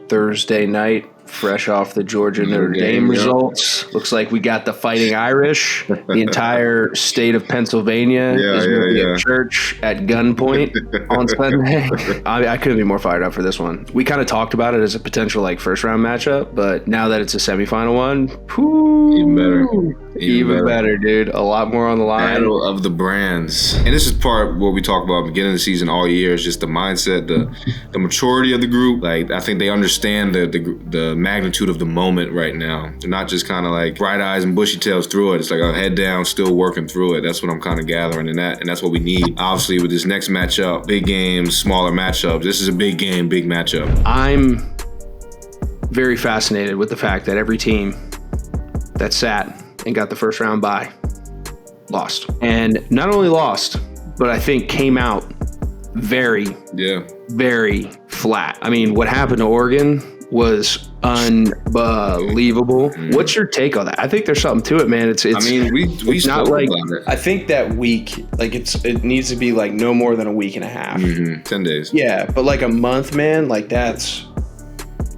Thursday night, fresh off the Georgia Notre Dame results. Looks like we got the Fighting Irish. The entire state of Pennsylvania is going to be at church at gunpoint on Sunday. I couldn't be more fired up for this one. We kind of talked about it as a potential first round matchup, but now that it's a semifinal one, even better. Even better, dude. A lot more on the line. Battle of the brands. And this is part of what we talk about at the beginning of the season all year is just the mindset, the maturity of the group. I think they understand the magnitude of the moment right now. They're not just kind of bright eyes and bushy tails through it. It's a head down, still working through it. That's what I'm kind of gathering and that's what we need. Obviously, with this next matchup, big games, smaller matchups. This is a big game, big matchup. I'm very fascinated with the fact that every team that sat and got the first round bye lost. And not only lost, but I think came out very flat. I mean, what happened to Oregon was unbelievable. What's your take on that? I think there's something to it, man. We not about it. I think that week, it needs to be no more than a week and a half. 10 days. Yeah, but a month, man, that's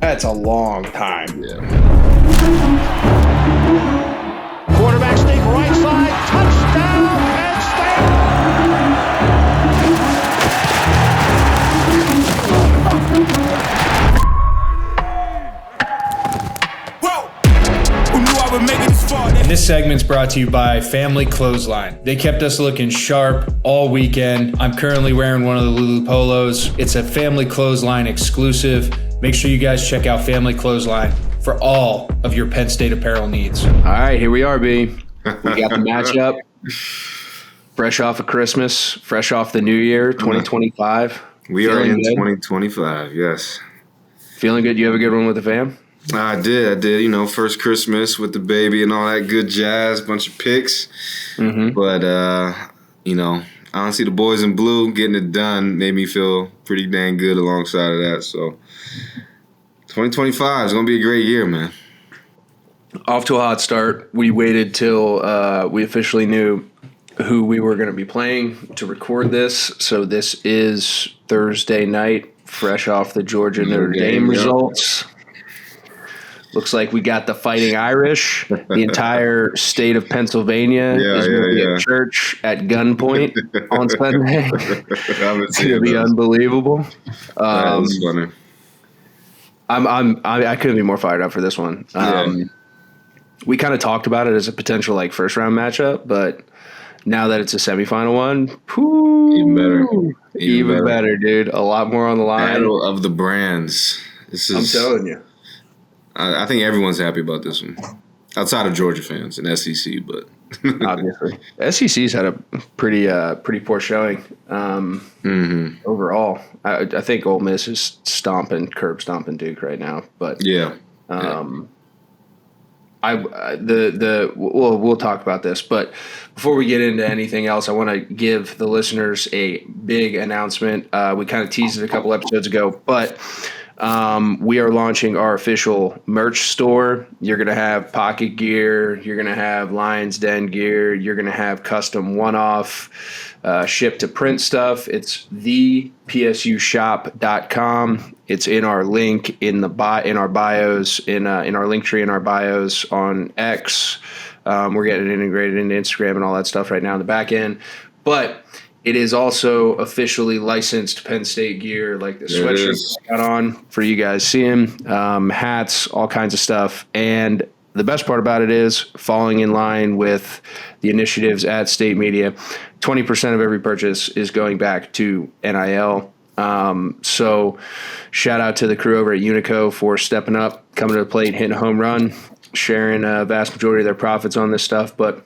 a long time. Yeah. Quarterback sneak right side, touchdown, Penn State! Who knew I would make it this far? This segment's brought to you by Family Clothesline. They kept us looking sharp all weekend. I'm currently wearing one of the Lulu Polos. It's a Family Clothesline exclusive. Make sure you guys check out Family Clothesline for all of your Penn State apparel needs. All right, here we are, B. We got the matchup. Fresh off of Christmas, fresh off the new year, 2025. We are in 2025, yes. Feeling good? You have a good one with the fam? I did. First Christmas with the baby and all that good jazz, bunch of picks. But, I don't see the boys in blue getting it done. Made me feel pretty dang good alongside of that. So 2025 is going to be a great year, man. Off to a hot start. We waited till we officially knew who we were going to be playing to record this. So this is Thursday night, fresh off the Georgia Notre Dame results. Looks like we got the Fighting Irish. The entire state of Pennsylvania is going to be at church at gunpoint on Sunday. It's going to be unbelievable. That was funny. I couldn't be more fired up for this one. We kind of talked about it as a potential first round matchup, but now that it's a semifinal one, even better, dude. A lot more on the line. Battle of the brands. I'm telling you. I think everyone's happy about this one, outside of Georgia fans and SEC, but obviously SEC's had a pretty poor showing overall. I think Ole Miss is curb stomping Duke right now, but we'll talk about this. But before we get into anything else, I want to give the listeners a big announcement. We kind of teased it a couple episodes ago, but we are launching our official merch store. You're going to have pocket gear. You're going to have Lion's Den gear. You're going to have custom one-off ship to print stuff. It's thepsushop.com. It's in our link in our bios, in our link tree in our bios on X. We're getting it integrated into Instagram and all that stuff right now in the back end. But it is also officially licensed Penn State gear, like the sweatshirt I got on for you guys seeing, hats, all kinds of stuff. And the best part about it is falling in line with the initiatives at State Media. 20% of every purchase is going back to NIL. So shout out to the crew over at Unico for stepping up, coming to the plate, hitting a home run, sharing a vast majority of their profits on this stuff. But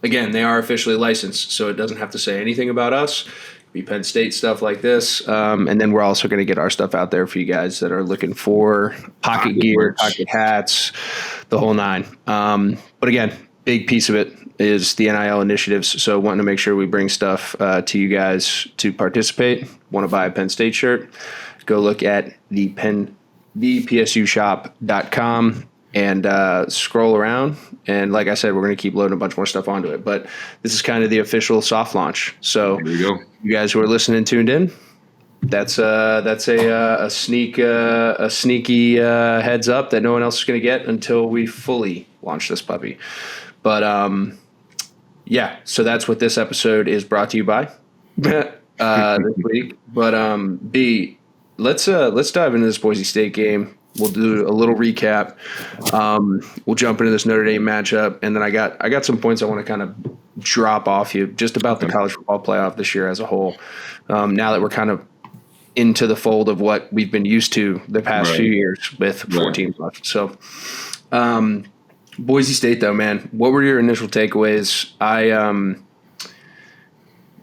again, they are officially licensed, so it doesn't have to say anything about us. Be Penn State stuff like this. And then we're also going to get our stuff out there for you guys that are looking for pocket gear, pocket hats, the whole nine. But again, big piece of it is the NIL initiatives. So wanting to make sure we bring stuff to you guys to participate. Want to buy a Penn State shirt? Go look at thepsushop.com and scroll around. And like I said, we're going to keep loading a bunch more stuff onto it. But this is kind of the official soft launch. So there you go. You guys who are listening tuned in, That's a sneaky heads up that no one else is going to get until we fully launch this puppy. But yeah, so that's what this episode is brought to you by this week. But B, let's dive into this Boise State game. We'll do a little recap. We'll jump into this Notre Dame matchup, and then I got some points I want to kind of drop off you just about the college football playoff this year as a whole. Now that we're kind of into the fold of what we've been used to the past few years with 4 teams left. So, Boise State, though, man, what were your initial takeaways? I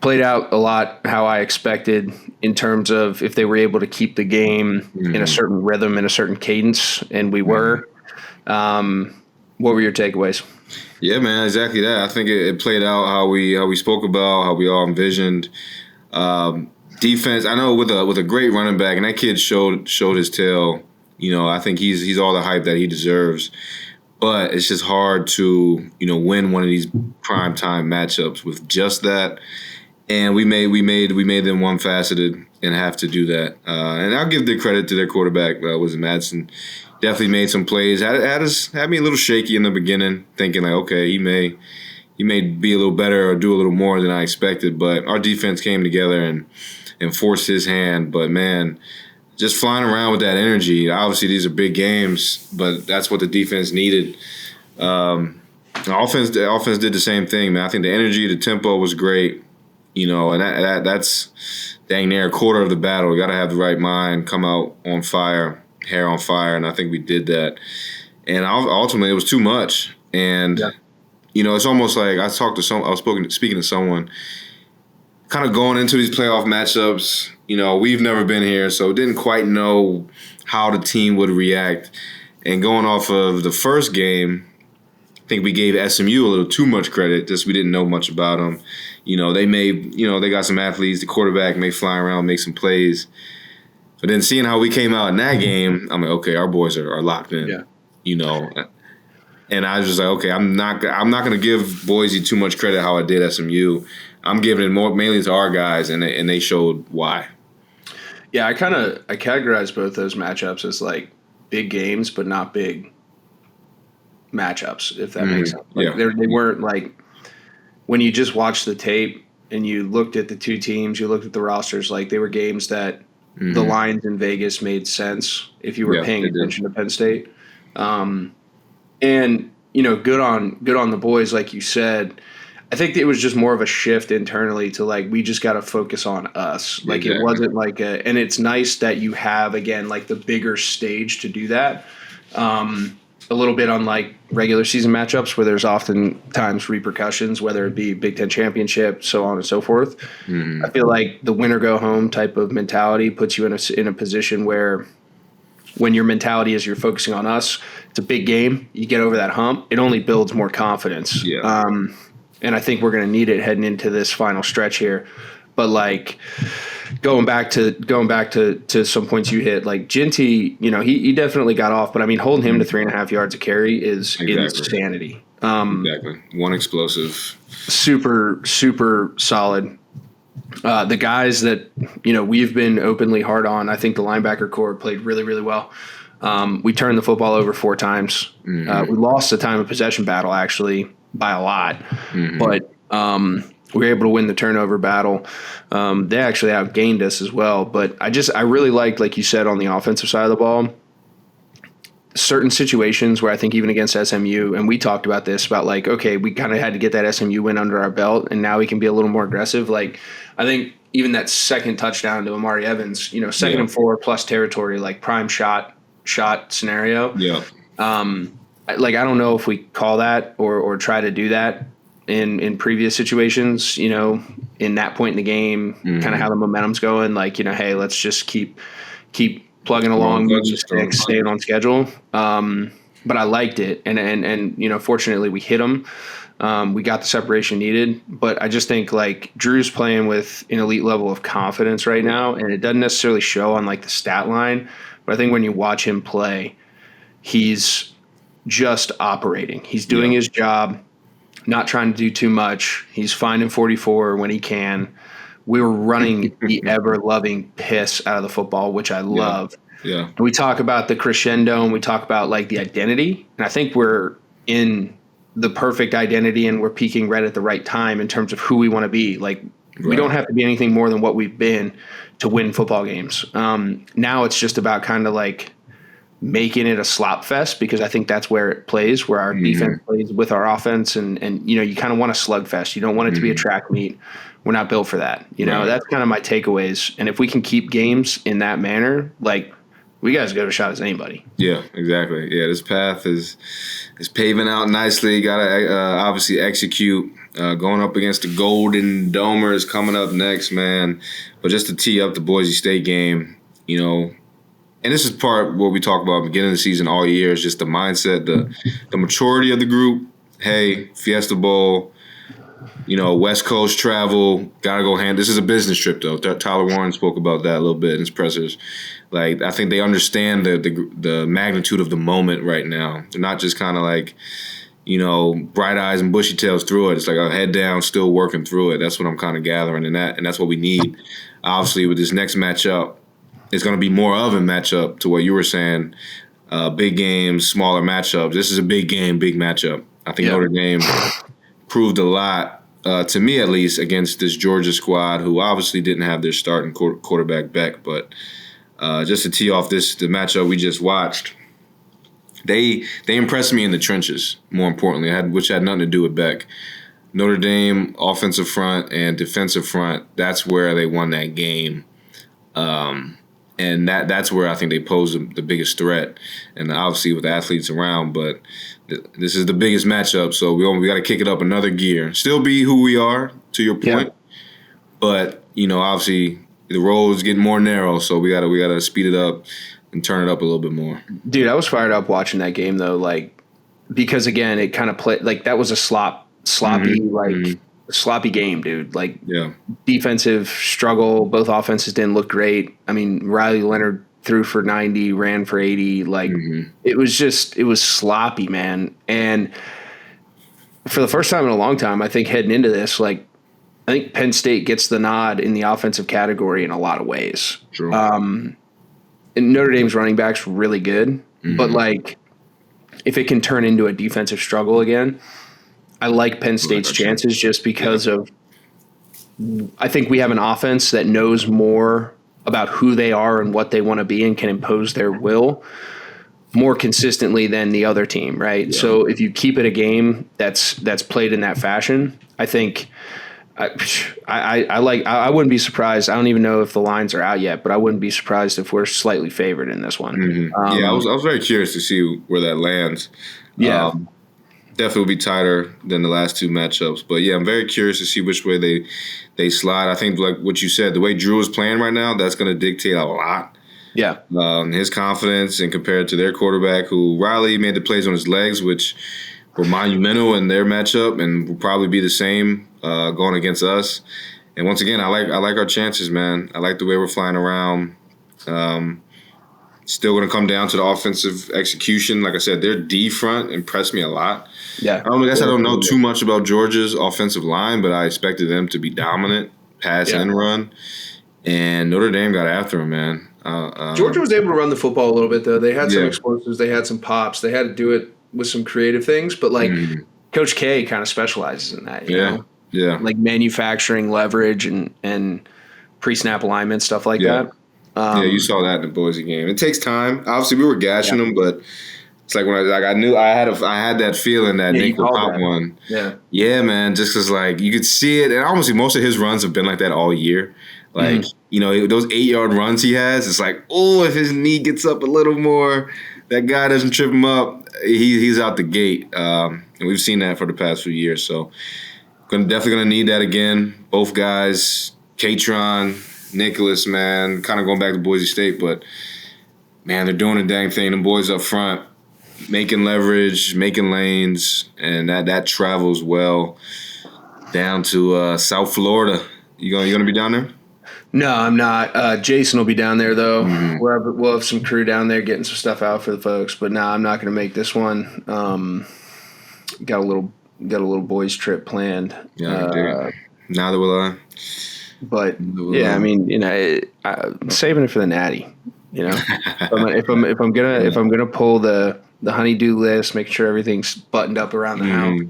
played out a lot how I expected in terms of if they were able to keep the game in a certain rhythm, in a certain cadence, and we were. What were your takeaways? Yeah, man, exactly that. I think it played out how we spoke about, how we all envisioned. Defense, I know with a great running back, and that kid showed his tail. You know, I think he's all the hype that he deserves. But it's just hard to, win one of these primetime matchups with just that. And we made them one-faceted and have to do that. And I'll give the credit to their quarterback, was Madsen. Definitely made some plays. Had me a little shaky in the beginning, thinking like, okay, he may be a little better or do a little more than I expected. But our defense came together and forced his hand. But man, just flying around with that energy. Obviously, these are big games, but that's what the defense needed. The offense did the same thing, man. I think the energy, the tempo was great. And that's dang near a quarter of the battle. You got to have the right mind, come out on fire, hair on fire, and I think we did that. And ultimately, it was too much. And it's almost like I was speaking to someone, kind of going into these playoff matchups. We've never been here, so didn't quite know how the team would react. And going off of the first game, I think we gave SMU a little too much credit. Just we didn't know much about them. They got some athletes. The quarterback may fly around, make some plays. But then seeing how we came out in that game, I'm like, okay, our boys are locked in. Yeah. And I was just like, okay, I'm not going to give Boise too much credit how I did SMU. I'm giving it mainly to our guys, and they showed why. Yeah, I categorize both those matchups as like big games, but not big matchups, if that makes sense. Like they weren't like when you just watched the tape and you looked at the two teams, you looked at the rosters, like they were games that the lines in Vegas made sense if you were paying attention to Penn State. And good on the boys, like you said. I think it was just more of a shift internally to like we just got to focus on us. Like It wasn't like and it's nice that you have again like the bigger stage to do that. A little bit unlike regular season matchups where there's oftentimes repercussions, whether it be Big Ten championship, so on and so forth. I feel like the winner go home type of mentality puts you in a position where when your mentality is you're focusing on us, it's a big game. You get over that hump, it only builds more confidence. And I think we're going to need it heading into this final stretch here. But like going back to some points you hit, like Ginty, he definitely got off, but I mean holding him to 3.5 yards of carry is insanity. Exactly. One explosive. Super, super solid. The guys that we've been openly hard on, I think the linebacker core played really, really well. We turned the football over 4 times. We lost the time of possession battle actually by a lot, but we were able to win the turnover battle. They actually outgained us as well. But I really liked, like you said, on the offensive side of the ball, certain situations where I think even against SMU, and we talked about this, about like, okay, we kind of had to get that SMU win under our belt, and now we can be a little more aggressive. Like I think even that second touchdown to Amari Evans, second and 4 plus territory, like prime shot scenario. Yeah. Like I don't know if we call that or try to do that in previous situations, in that point in the game, kind of how the momentum's going, like, hey, let's just keep plugging along, staying on schedule. But I liked it. And fortunately we hit them. We got the separation needed, but I just think like Drew's playing with an elite level of confidence right now. And it doesn't necessarily show on like the stat line, but I think when you watch him play, he's just operating. He's doing his job, not trying to do too much. He's finding 44 when he can. we were running the ever-loving piss out of the football, which I love. Yeah. And we talk about the crescendo and we talk about like the identity. And I think we're in the perfect identity and we're peaking right at the right time in terms of who we want to be. Like we don't have to be anything more than what we've been to win football games. Now it's just about kind of like making it a slop fest, because I think that's where it plays, where our defense plays with our offense. And you kind of want a slugfest. You don't want it to be a track meet. We're not built for that. That's kind of my takeaways. And if we can keep games in that manner, like we got as good a shot as anybody. Yeah, exactly. Yeah, this path is paving out nicely. Got to obviously execute. Going up against the Golden Domers coming up next, man. But just to tee up the Boise State game, and this is part what we talk about at the beginning of the season all year, is just the mindset, the maturity of the group. Hey, Fiesta Bowl, West Coast travel, gotta go hand. This is a business trip, though. Tyler Warren spoke about that a little bit in his pressers. Like, I think they understand the magnitude of the moment right now. They're not just kind of like, bright eyes and bushy tails through it. It's like a head down, still working through it. That's what I'm kind of gathering, and that's what we need. Obviously, with this next matchup, it's going to be more of a matchup to what you were saying. Big games, smaller matchups. This is a big game, big matchup. I think Notre Dame proved a lot, to me at least, against this Georgia squad, who obviously didn't have their starting quarterback Beck. But just to tee off the matchup we just watched, they impressed me in the trenches, more importantly, which had nothing to do with Beck. Notre Dame offensive front and defensive front, that's where they won that game. And that's where I think they pose the biggest threat, and obviously with the athletes around. But this is the biggest matchup, so we got to kick it up another gear. Still be who we are, to your point. But obviously the road is getting more narrow, so we gotta speed it up and turn it up a little bit more. Dude, I was fired up watching that game though, like because again it kind of played like that was a sloppy sloppy game, dude. Like defensive struggle. Both offenses didn't look great. I mean, Riley Leonard threw for 90, ran for 80. Like it was sloppy, man. And for the first time in a long time, I think heading into this, like I think Penn State gets the nod in the offensive category in a lot of ways. True. And Notre Dame's running back's really good, but like if it can turn into a defensive struggle again, I like Penn State's chances just because of I think we have an offense that knows more about who they are and what they want to be and can impose their will more consistently than the other team, right? Yeah. So if you keep it a game that's played in that fashion, I think I wouldn't be surprised. I don't even know if the lines are out yet, but I wouldn't be surprised if we're slightly favored in this one. I was very curious to see where that lands. Yeah. Definitely will be tighter than the last two matchups. But, yeah, I'm very curious to see which way they slide. I think, like what you said, the way Drew is playing right now, that's going to dictate a lot. Yeah. His confidence and compared to their quarterback, who Riley made the plays on his legs, which were monumental in their matchup and will probably be the same going against us. And once again, I like our chances, man. I like the way we're flying around. Still going to come down to the offensive execution. Like I said, their D front impressed me a lot. Yeah. I guess I don't know too much about Georgia's offensive line, but I expected them to be dominant, pass and run. And Notre Dame got after them, man. Georgia was able to run the football a little bit, though. They had some explosives. They had some pops. They had to do it with some creative things. But, like, Coach K kind of specializes in that, you know? Yeah. Like manufacturing leverage and pre-snap alignment, stuff like that. You saw that in the Boise game. It takes time. Obviously, we were gashing them, but it's like when I knew I had that feeling that Nick would pop one. Yeah, man. Just because like you could see it, and honestly, most of his runs have been like that all year. Like those 8-yard runs he has, it's like, oh, if his knee gets up a little more, that guy doesn't trip him up. He's out the gate, and we've seen that for the past few years. So, definitely gonna need that again. Both guys, Katron, Nicholas, man, kind of going back to Boise State, but, man, they're doing a dang thing. The boys up front, making leverage, making lanes, and that travels well down to South Florida. You gonna be down there? No, I'm not. Jason will be down there, though. We'll have some crew down there getting some stuff out for the folks, but no, I'm not going to make this one. Got a little boys trip planned. Yeah, neither will I. But yeah, I mean, I'm saving it for the Natty. If I'm gonna pull the honeydew list, make sure everything's buttoned up around the house.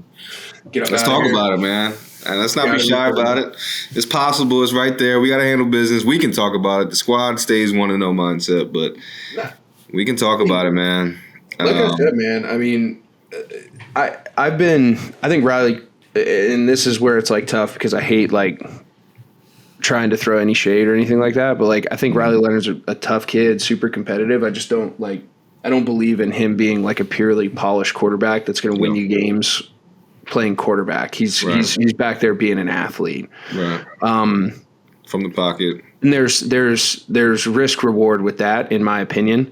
Let's talk about it, man. And let's not be shy about it. It's possible. It's right there. We got to handle business. We can talk about it. The squad stays 1-0 mindset, but we can talk about it, man. Like I said, man, I mean, I think Riley, and this is where it's like tough because I hate like trying to throw any shade or anything like that. But like, I think Riley Leonard's a tough kid, super competitive. I just don't believe in him being like a purely polished quarterback that's going to win you games playing quarterback. He's back there being an athlete. Right. From the pocket. And there's risk reward with that, in my opinion.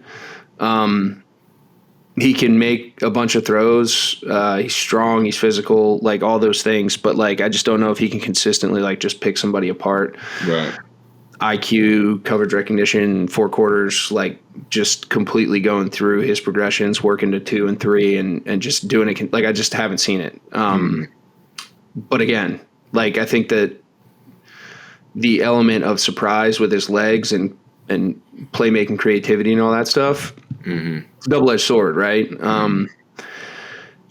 He can make a bunch of throws. He's strong. He's physical, like all those things. But like, I just don't know if he can consistently like just pick somebody apart. Right. IQ, coverage recognition, 4 quarters, like just completely going through his progressions, working to 2 and 3, and just doing it. Like I just haven't seen it. But again, like I think that the element of surprise with his legs and playmaking creativity and all that stuff, it's a double-edged sword, right?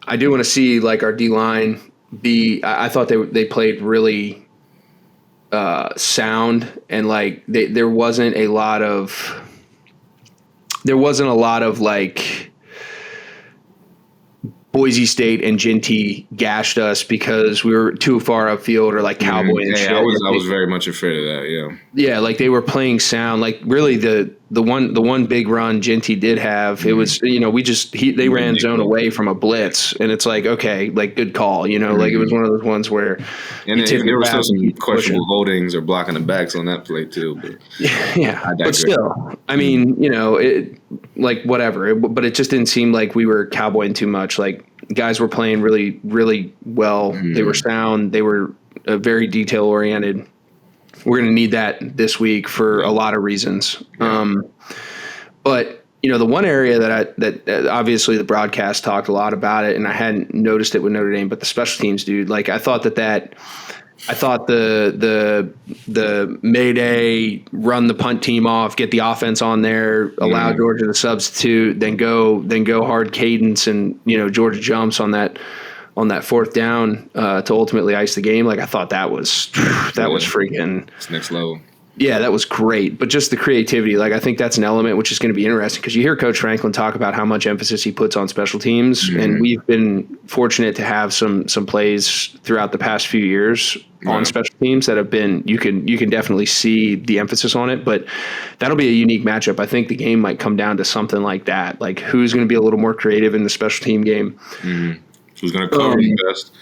I do want to see like our D-line be. I thought they played really sound, and like there wasn't a lot of like Boise State and Ginty gashed us because we were too far upfield or like cowboy and shit. I was very much afraid of that. Yeah, like they were playing sound. Like really the one big run Ginty did have, it was they ran zone away from a blitz, and it's like, okay, like good call, like it was one of those ones where and there were still some questionable holdings or blocking the backs on that play too. But yeah, but still, I mean, it like whatever, but it just didn't seem like we were cowboying too much. Like guys were playing really, really well. They were sound. They were very detail oriented. We're going to need that this week for a lot of reasons. But the one area that obviously the broadcast talked a lot about it, and I hadn't noticed it with Notre Dame, but the special teams, dude, like I thought the Mayday, run the punt team off, get the offense on there, allow Georgia to substitute, then go hard cadence, and Georgia jumps on that fourth down to ultimately ice the game. Like I thought that was freaking. It's next level. Yeah, that was great. But just the creativity, like I think that's an element which is going to be interesting because you hear Coach Franklin talk about how much emphasis he puts on special teams, and we've been fortunate to have some plays throughout the past few years on special teams that have been you can definitely see the emphasis on it. But that'll be a unique matchup. I think the game might come down to something like that, like who's going to be a little more creative in the special team game. Who's going to cover the best?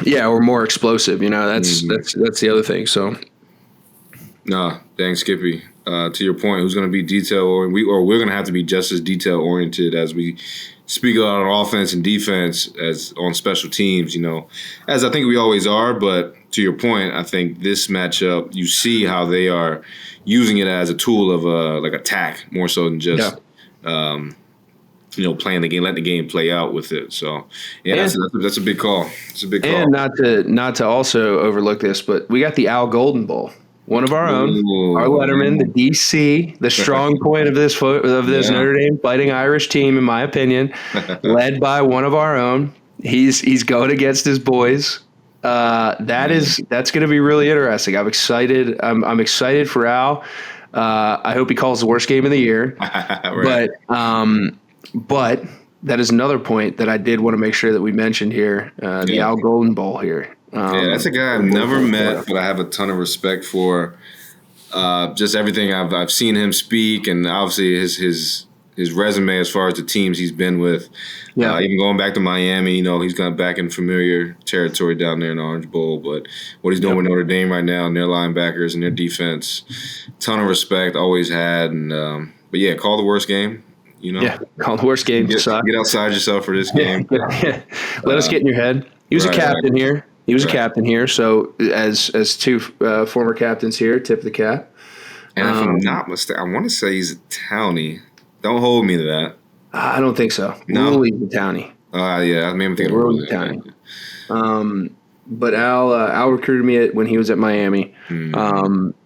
Yeah, or more explosive. That's the other thing. So. Nah, thanks, Skippy. To your point, who's going to be detail-oriented? We're going to have to be just as detail-oriented as we speak about on offense and defense as on special teams, as I think we always are. But to your point, I think this matchup, you see how they are using it as a tool of like attack more so than just playing the game, letting the game play out with it. So, that's a big call. It's a big call. And not to also overlook this, but we got the Al Golden Bowl. One of our own, our Letterman, the DC, the strong point of this Notre Dame Fighting Irish team, in my opinion, led by one of our own. He's going against his boys. That's going to be really interesting. I'm excited. I'm excited for Al. I hope he calls the worst game of the year. Right. But that is another point that I did want to make sure that we mentioned here. The Al Golden Bowl here. That's a guy I've never met, but I have a ton of respect for. Just everything I've seen him speak, and obviously his resume as far as the teams he's been with. Even going back to Miami, he's gone back in familiar territory down there in the Orange Bowl. But what he's doing with Notre Dame right now and their linebackers and their defense, ton of respect, always had. And but yeah, call the worst game. Call the worst game. Get outside yourself for this game. Let us get in your head. He was a captain here. He was a captain here, so as two former captains here, tip of the cap. And if I'm not mistaken, I want to say he's a townie. Don't hold me to that. I don't think so. No, Ruli's a townie. Yeah, I mean, I'm thinking Ruli's a townie. but Al recruited me when he was at Miami.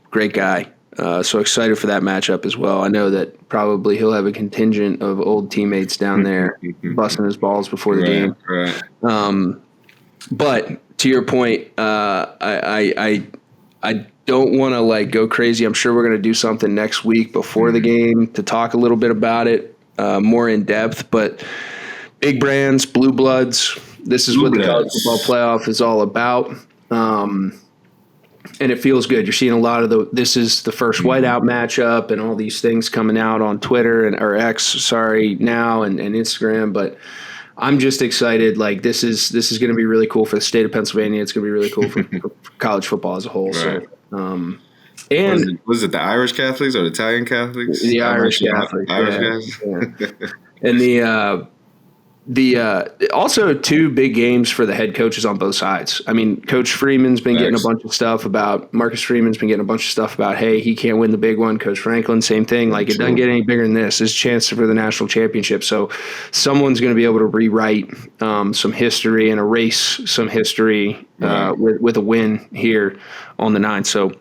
Great guy. So excited for that matchup as well. I know that probably he'll have a contingent of old teammates down there busting his balls before the game. Right. But to your point, I don't want to like go crazy. I'm sure we're going to do something next week before the game to talk a little bit about it more in depth. But big brands, blue bloods. This is what the college football playoff is all about. And it feels good. You're seeing a lot of this is the first whiteout matchup and all these things coming out on Twitter or X, now and Instagram. But I'm just excited. Like this is going to be really cool for the state of Pennsylvania. It's going to be really cool for college football as a whole. Right. So, and was it the Irish Catholics or the Italian Catholics? The Irish Catholics. Yeah. And also two big games for the head coaches on both sides. I mean, Coach Freeman's been getting a bunch of stuff about Marcus Freeman's been getting a bunch of stuff about, hey, he can't win the big one. Coach Franklin, same thing. Like it doesn't get any bigger than this. It's a chance for the national championship. So someone's going to be able to rewrite some history and erase some history with a win here on the 9th. So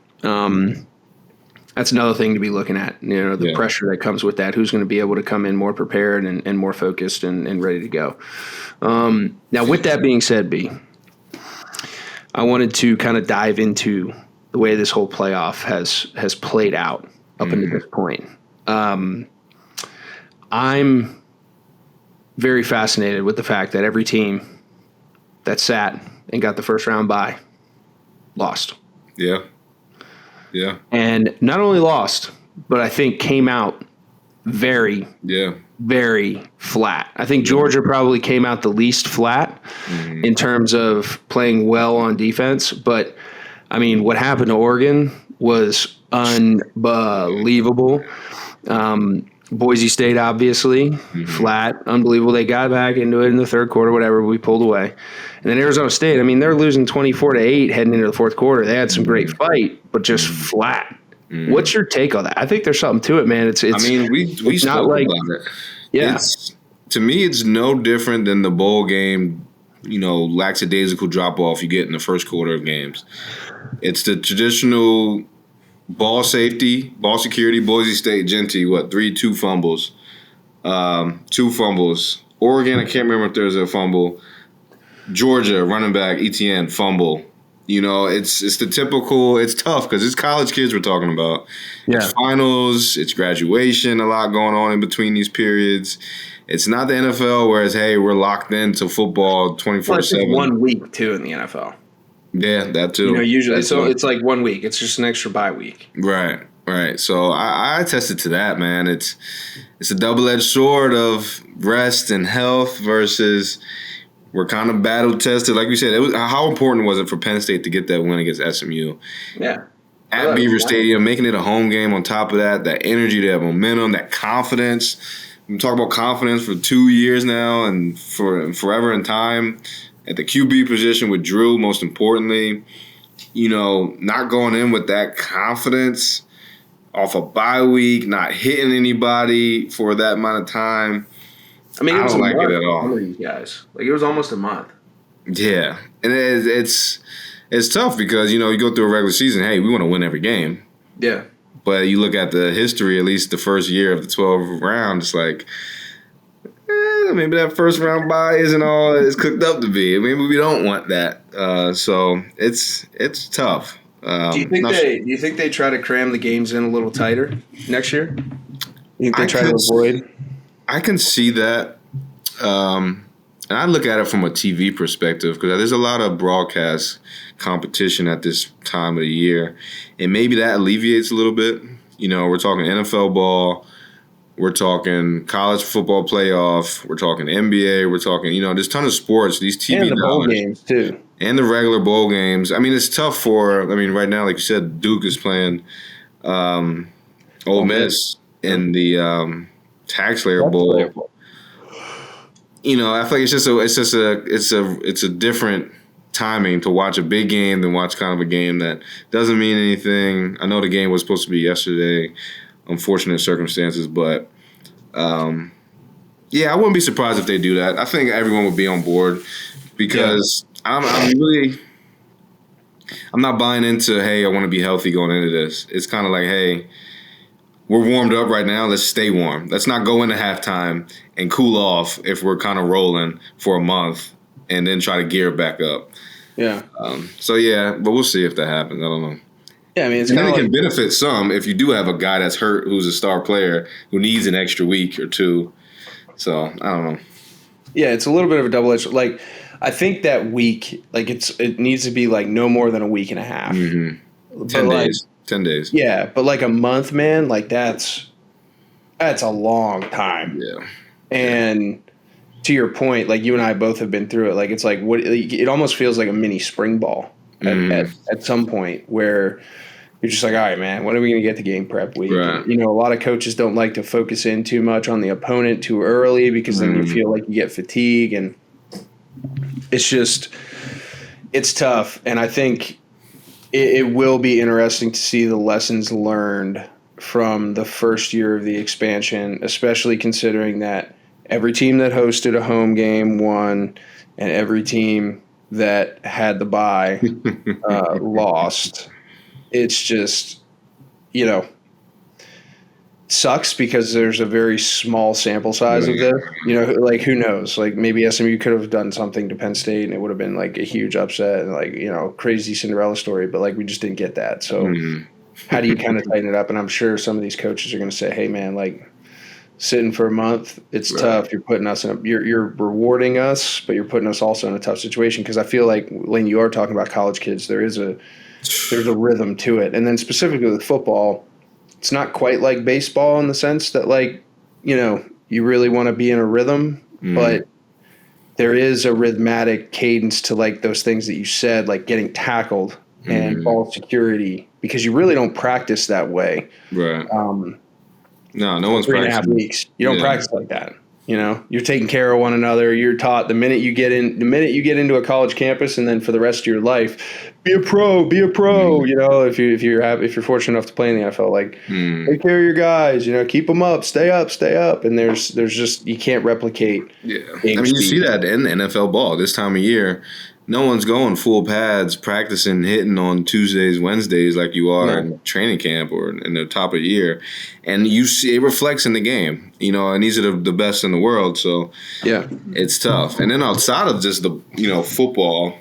that's another thing to be looking at, the pressure that comes with that. Who's going to be able to come in more prepared and more focused and ready to go. Now, with that being said, B, I wanted to kind of dive into the way this whole playoff has played out up until this point. I'm very fascinated with the fact that every team that sat and got the first round bye lost. Yeah. Yeah. And not only lost, but I think came out very, very flat. I think Georgia probably came out the least flat in terms of playing well on defense. But, I mean, what happened to Oregon was unbelievable. Boise State, obviously, flat, unbelievable. They got back into it in the third quarter, whatever, we pulled away. And then Arizona State, I mean, they're losing 24-8 heading into the fourth quarter. They had some great fight, but just flat. What's your take on that? I think there's something to it, man. It's I mean, we spoke about it. Yeah. To me, it's no different than the bowl game, lackadaisical drop-off you get in the first quarter of games. It's the traditional ball safety, ball security, Boise State, Genty, 2 fumbles. 2 fumbles. Oregon, I can't remember if there's a fumble. Georgia, running back, ETN, fumble. It's the typical – it's tough because it's college kids we're talking about. Yeah. It's finals. It's graduation, a lot going on in between these periods. It's not the NFL where it's, hey, we're locked into football 24/7. It's 1 week, too, in the NFL. Yeah, that too. Usually it's like 1 week. It's just an extra bye week. Right. So I attested to that, man. It's a double-edged sword of rest and health versus we're kind of battle tested. Like we said, how important was it for Penn State to get that win against SMU? Yeah. At Beaver Stadium, making it a home game on top of that energy, that momentum, that confidence. We talk about confidence for 2 years now and forever in time. At the QB position with Drew, most importantly, not going in with that confidence off a bye week, not hitting anybody for that amount of time. I mean, it was I don't like it at all. Some of these guys, like it was almost a month. Yeah, and it's tough because you go through a regular season. Hey, we want to win every game. Yeah, but you look at the history, at least the first year of the 12 round, it's like. Maybe that first round bye isn't all it's cooked up to be. Maybe we don't want that. So it's tough. Do you think they try to cram the games in a little tighter next year? You think they try to avoid? I can see that. And I look at it from a TV perspective because there's a lot of broadcast competition at this time of the year. And maybe that alleviates a little bit. We're talking NFL ball. We're talking college football playoff. We're talking NBA. We're talking, there's a ton of sports. These TV and the bowl games too, and the regular bowl games. I mean, it's tough right now, like you said, Duke is playing Ole Miss in the Tax Slayer Bowl. I feel like it's a different timing to watch a big game than watch kind of a game that doesn't mean anything. I know the game was supposed to be yesterday. Unfortunate circumstances, but I wouldn't be surprised if they do that. I think everyone would be on board because I'm really I'm not buying into, hey, I want to be healthy going into this. It's kind of like, hey, we're warmed up right now. Let's stay warm. Let's not go into halftime and cool off if we're kind of rolling for a month and then try to gear it back up. Yeah. But we'll see if that happens. I don't know. Yeah, I mean, it's And kind then of it like can benefit some if you do have a guy that's hurt who's a star player who needs an extra week or two. So, I don't know. yeah, it's a little bit of a double-edged. Like, I think that week, like it needs to be like no more than a week and a half. 10 like, days. 10 days. Yeah, but like a month, man, like that's a long time. Yeah. And to your point, like you and I both have been through it. Like it's like it almost feels like a mini spring ball at some point where you're just like, all right, man, when are we going to get to game prep week? Right. And, a lot of coaches don't like to focus in too much on the opponent too early because then you feel like you get fatigue, and it's tough. And I think it will be interesting to see the lessons learned from the first year of the expansion, especially considering that every team that hosted a home game won, and every team that had the bye lost. It's just, sucks because there's a very small sample size of this. Like who knows? Like maybe SMU could have done something to Penn State and it would have been like a huge upset and like, crazy Cinderella story, but like we just didn't get that. So how do you kind of tighten it up? And I'm sure some of these coaches are going to say, hey man, like sitting for a month, it's tough. You're putting us you're rewarding us, but you're putting us also in a tough situation. Cause I feel like when you are talking about college kids, there's a rhythm to it. And then specifically with football, it's not quite like baseball in the sense that like, you really want to be in a rhythm, but there is a rhythmatic cadence to like those things that you said, like getting tackled and ball security, because you really don't practice that way. Right. No one's 3.5 weeks. You don't practice like that. You're taking care of one another. You're taught the minute you get into a college campus, and then for the rest of your life, be a pro. If you're fortunate enough to play in the NFL, like take care of your guys. Keep them up, stay up. And there's just you can't replicate. Yeah, you see that in the NFL ball this time of year. No one's going full pads, practicing hitting on Tuesdays, Wednesdays like you are in training camp or in the top of the year. And you see it reflects in the game, and these are the best in the world. So, yeah, it's tough. And then outside of just the, football,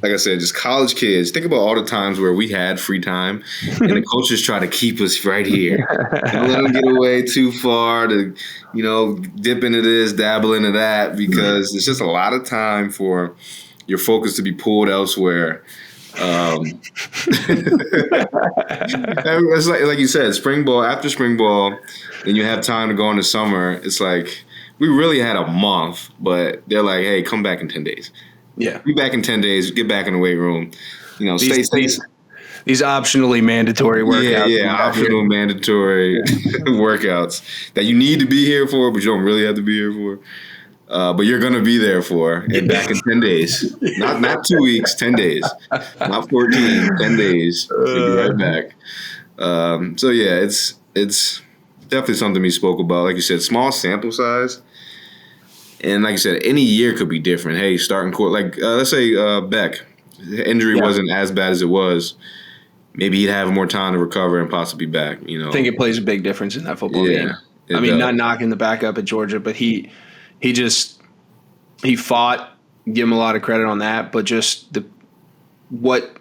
like I said, just college kids, think about all the times where we had free time and the coaches try to keep us right here. Don't let them get away too far to, dip into this, dabble into that, because it's just a lot of time for – your focus to be pulled elsewhere. It's like you said, spring ball, after spring ball, then you have time to go into summer. It's like we really had a month, but they're like, hey, come back in 10 days. Yeah. Be back in 10 days, get back in the weight room. These optionally mandatory workouts. Yeah, optional mandatory workouts that you need to be here for, but you don't really have to be here for. But you're going to be there for and back in 10 days. Not 2 weeks, 10 days. Not 14, 10 days. You'll be right back. It's definitely something we spoke about. Like you said, small sample size. And like you said, any year could be different. Hey, starting court, like let's say Beck, the injury wasn't as bad as it was. Maybe he'd have more time to recover and possibly be back. I think it plays a big difference in that football game. Not knocking the backup at Georgia, but he fought. Give him a lot of credit on that, but just what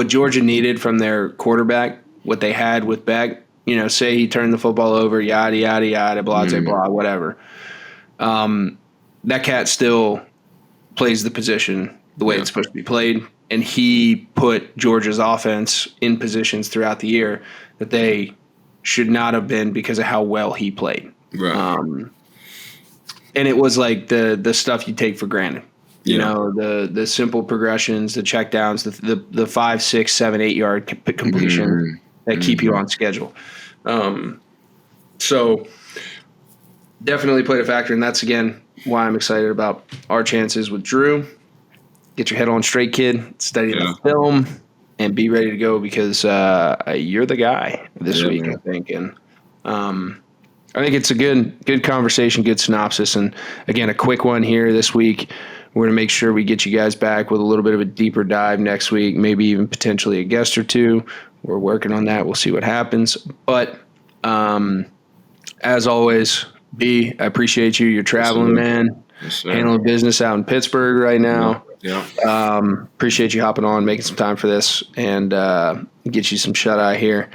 Georgia needed from their quarterback, what they had with Beck. Say he turned the football over, yada yada yada, blah blah, whatever. That cat still plays the position the way it's supposed to be played, and he put Georgia's offense in positions throughout the year that they should not have been because of how well he played. Right. And it was like the stuff you take for granted, the simple progressions, the checkdowns, the 5, 6, 7, 8 yard completion that keep you on schedule. So definitely played a factor, and that's again why I'm excited about our chances with Drew. Get your head on straight, kid. Study the film and be ready to go because you're the guy this week, man. I think, and I think it's a good conversation, good synopsis. And again, a quick one here this week. We're going to make sure we get you guys back with a little bit of a deeper dive next week, maybe even potentially a guest or two. We're working on that. We'll see what happens. But as always, B, I appreciate you. You're traveling, man. Yes, sir. Handling business out in Pittsburgh right now. Yeah. Appreciate you hopping on, making some time for this, and get you some shut-eye here.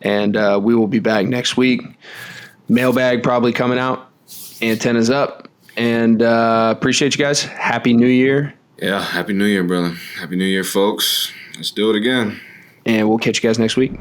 And we will be back next week. Mailbag probably coming out. Antennas up. And appreciate you guys. Happy New Year. Yeah, Happy New Year, brother. Happy New Year, folks. Let's do it again. And we'll catch you guys next week.